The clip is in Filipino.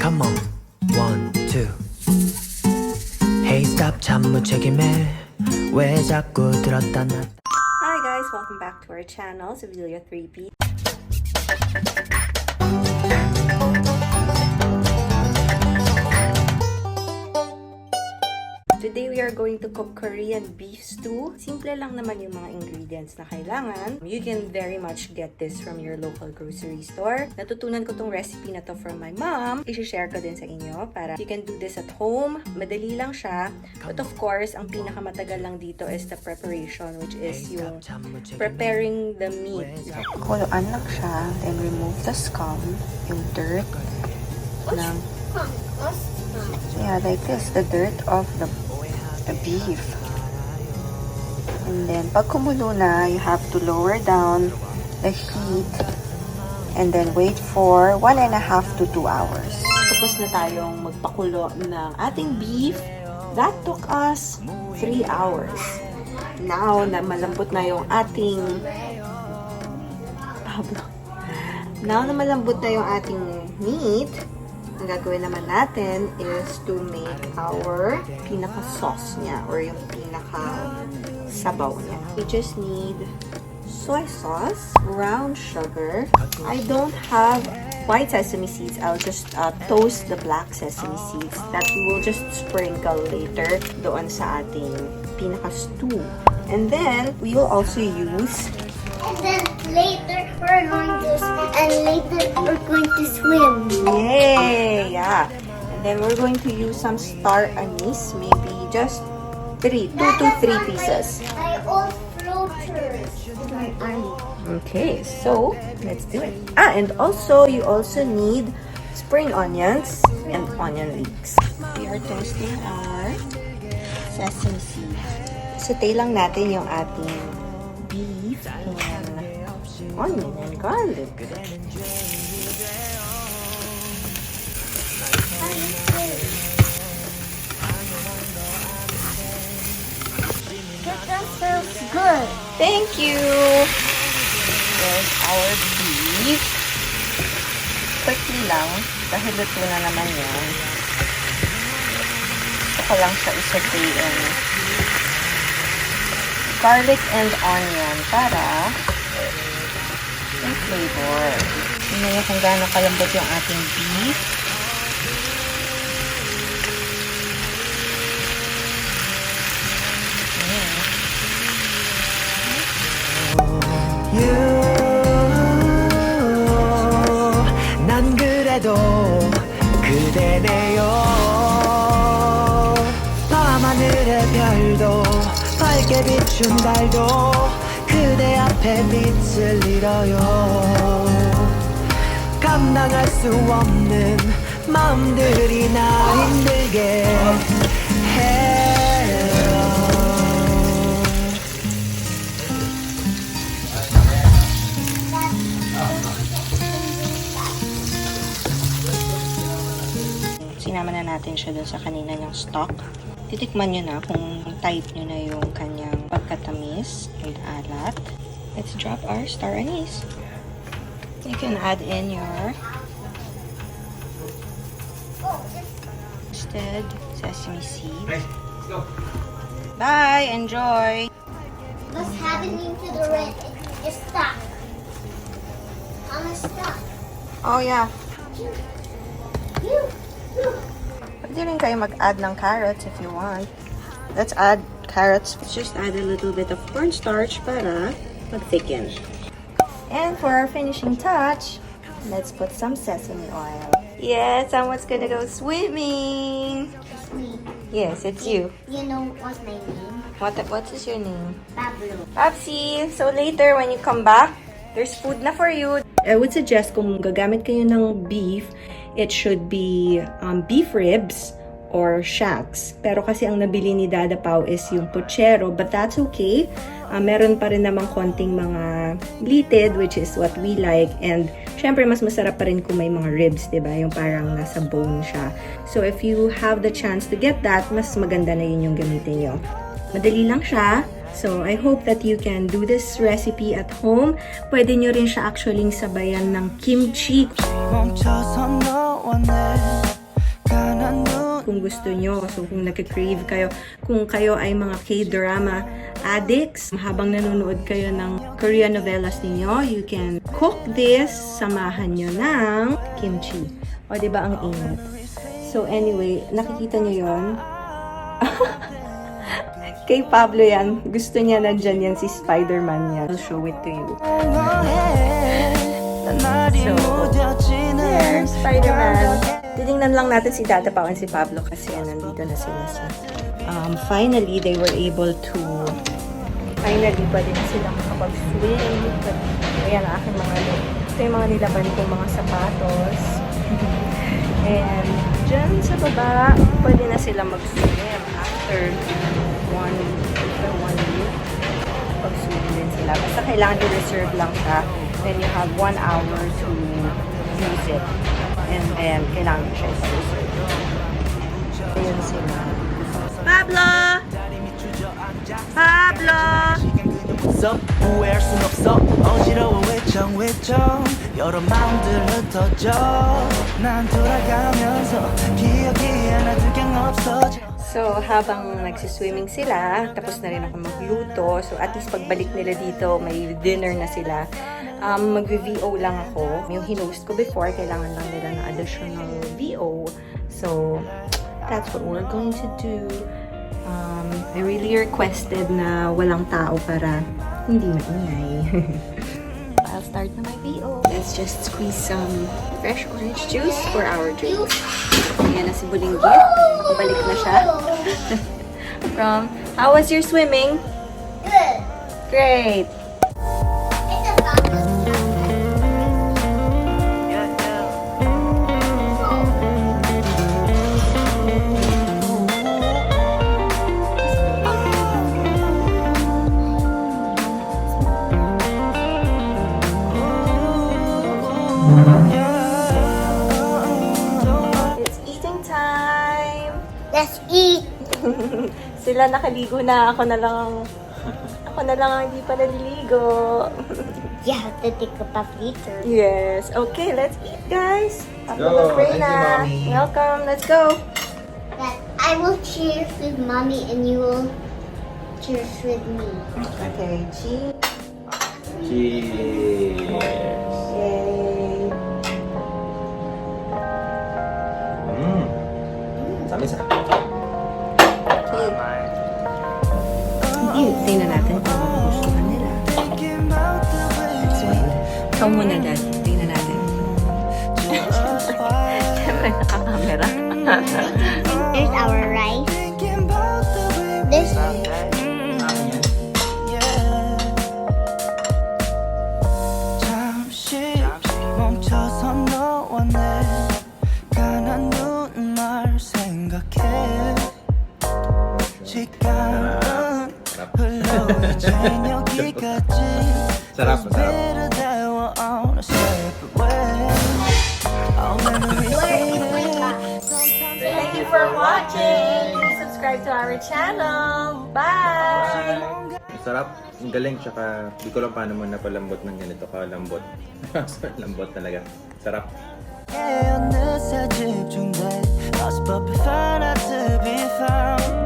Come on, 1, 2. Hey stop 참무책임해 왜 자꾸 들었다 놨다. Hi guys, welcome back to our channel, Sevilla 3P. Today we are going to cook Korean beef stew. Simple lang naman yung mga ingredients na kailangan. You can very much get this from your local grocery store. Natutunan ko tong recipe na to from my mom. I-share ko din sa inyo para you can do this at home. Madali lang siya. But of course, ang pinakamatagal lang dito is the preparation, which is yung preparing the meat. Kuluan lang siya. Then remove the scum, yung dirt. Yeah, like this, the dirt of the beef. And then, pag kumulo na, you have to lower down the heat and then wait for 1.5 to 2 hours. Tapos na tayong magpakulo ng ating beef. That took us 3 hours. Now, na malambot na yung ating meat, ang gagawin naman natin is to make our pinaka-sauce niya or yung pinaka-sabaw niya. We just need soy sauce, brown sugar. I don't have white sesame seeds. I'll just toast the black sesame seeds that we will just sprinkle later doon sa ating pinaka-stew. And then, we will also use... And then later we're going to swim. Yay! Yeah. And then we're going to use some star anise, maybe just 2 to 3 pieces. I all floaters. Okay, so let's do it. And also you also need spring onions and onion leeks. We are toasting our sesame seeds. Saute lang natin yung ating beef and onion and garlic. That smells good. Thank you! There's our beef. Quickly lang, dahil luto na naman yan. Gusto ko lang siya isatein. Garlic and onion para yung flavor. Tingnan niyo kung gaano kalambot yung ating beef. 난 그래도 그대네요 밤하늘의 별도 밝게 비춘 달도 그대 앞에 빛을 잃어요 감당할 수 없는 마음들이 날 힘들게 해요 Sinama na natin siya dun sa kanina niyang stock. Titikman nyo na kung type nyo na yung kanyang pagkatamis and alat. Let's drop our star anise. You can add in your roasted sesame seeds. Bye! Enjoy! What's happening to the red? It's stuck. I'm stuck. Oh yeah. Pwede rin kayo mag-add ng carrots if you want. Let's add carrots. Let's just add a little bit of cornstarch para mag-thicken. And for our finishing touch, let's put some sesame oil. Yes, someone's gonna go swimming. It's me. Yes, it's you. You know what's my name? What is your name? Pablo. Papsi, so later when you come back, there's food na for you. I would suggest kung gagamit kayo ng beef, it should be beef ribs or shanks. Pero kasi ang nabili ni Dada Pao is yung puchero, but that's okay. Meron pa rin namang konting mga bleated, which is what we like. And syempre, mas masarap pa rin kung may mga ribs, diba? Yung parang nasa bone siya. So if you have the chance to get that, mas maganda na yun yung gamitin nyo. Madali lang siya. So I hope that you can do this recipe at home. Pwede nyo rin siya actually sabayan ng kimchi. 멈춰서 너와 내 gusto nyo. So, kung nag-crave kayo, kung kayo ay mga K-drama addicts, habang nanonood kayo ng Korean novelas ninyo, you can cook this, samahan nyo ng kimchi. O, diba ang init? So, anyway, nakikita nyo yon. Kay Pablo yan. Gusto niya nandyan yan si Spider-Man niya. I'll show it to you. So, there, Spider-Man. Tinignan lang natin si Dada Pao and si Pablo kasi nandito na sila sa... finally, they were able to... Finally, pwede na sila makapag-swim. Ayan ang aking mga... Ito yung mga nilaban kong mga sapatos. And dyan sa baba, pwede na sila mag-swim after one week. Pag-swim din sila. Basta kailangan i-reserve lang siya. Then you have 1 hour to use it. And then, kailangan siya i-reserve. Ayun sila. Pablo! Pablo! 후회할 순 없어 어지러워 외청 여러 마음들 흩어져 난 돌아가면서 기억이 하나둘 경 없어져. So, habang nagsiswimming sila, tapos na rin ako magluto. So, at least pagbalik nila dito, may dinner na sila. Mag-VO lang ako. Yung hinost ko before, kailangan lang nila ng additional VO. So, that's what we're going to do. I really requested na walang tao para hindi maingay. I'll start na my VO. Let's just squeeze some fresh orange juice for our drink. Ayan na si Bulinggit. Balik na siya. How was your swimming? Good. Great. It's a soccer. It's eating time. Let's eat. Sila nakaligo na. Ako na lang ang hindi pa naliligo. You have to take a bath later. Yes. Okay, let's eat, guys. Go. Thank you, Mommy. Welcome. Let's go. That I will cheers with mommy and you will cheers with me. Okay. Cheese. Cheers. Yay. Sabi sa Okay. Tingnan natin kung magugustuhan nila. Let's wait. Ikaw muna, Dad. Tingnan natin. Siyempre, nakakamera. Here's our rice. This 잠시 멈춰서 너와 내 가난 눈말 생각해 시간은 흘러 이제 여기까지 Sarap, masarap. better that we're on a separate way. Our memories faded. Thank you for watching. Please subscribe to our channel. Bye! Sarap. Ang galing. Tsaka, di ko lang paano mo napalambot ng ganito kalambot. Lambot talaga. Sarap. 어느새 집중돼 어서 but prefer not to be found